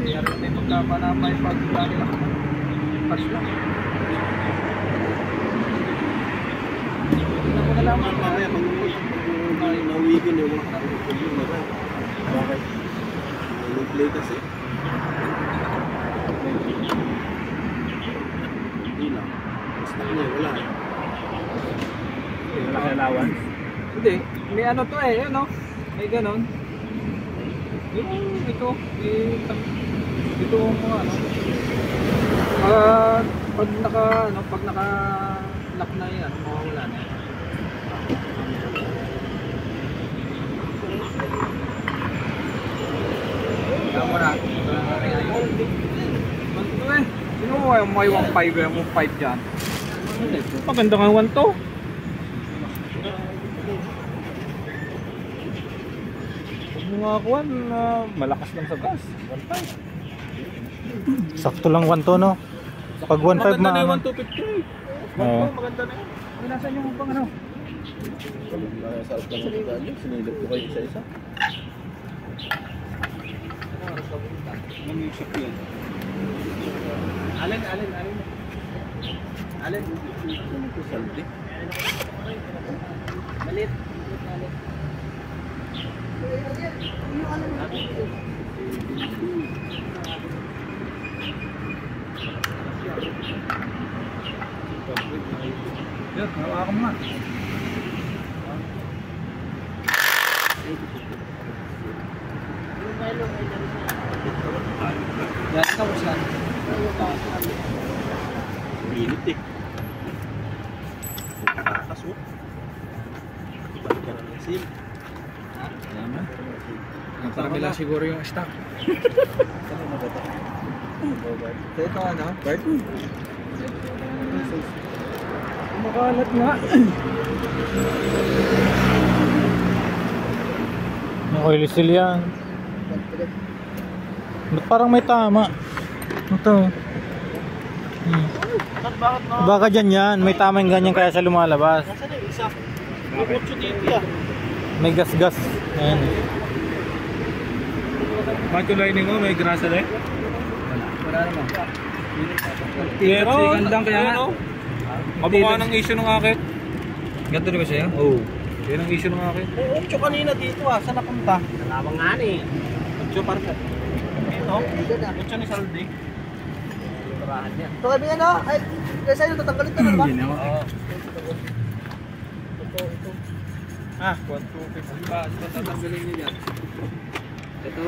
Kaya rin may magkapanapay pag lagi lang. Patch lang. Hindi na ko nalaman. Mamaya pag nauwi ko na wala ako yung na ba? Bakit? May play kasi. Hindi lang. Basta niya wala eh. Wala kaya lawan? Hindi. May ano to eh. Ano? May ganon. Ito. Ito mga ano. Pag naka lock na yan, mawawala na. Kaya mo na. Ito eh. Sino mo yung may 1.5 yung 1.5 dyan? Maganda nga 1 to. Huwag mo nga kuhan na malakas lang sa gas. 1.5. Sakto lang 1 to, no? Pag 1.5 maganda na yung ma... 1.250. Oo. Maganda na yun. Nasaan yung pang ano? Sa alta ng pagkano, sinilip ko kayo isa-isa. Namusap yan. Alin. Ano ito, saldi? Malit. Yan, hawakan mo nga. Yan, tapos yan. Minit eh. Nakakakas mo. Balik ka na ng sim. Ayan na. Parang lang siguro yung stock. So ito ano? Bart? Makalat nga. Oil seal yan. Ba't parang may tama? Ito. Baka dyan yan. May tama yung ganyan kaya siya lumalabas. Nasaan yung isa? May kutso dito yan. May gas-gas. Ayan. Bakit yung lining mo? May grasa na eh? Wala naman. Pero, Gandang kaya nga. Mabukha ng issue ng akin. Ganto na ba siya? Oo. Yan ang issue ng akin. Oo, kutso kanina dito ah. Saan napunta? Nalabang nga ni. Kutso parang dito. Kutso ni Saldi. Turahan niya. Ito kami ano? Ay, kaya sa'yo tatanggalin ito, ano ba? Hindi naman. Oo. Ah, 1,250 pa. Ito tatanggalin niyo dyan. Ito.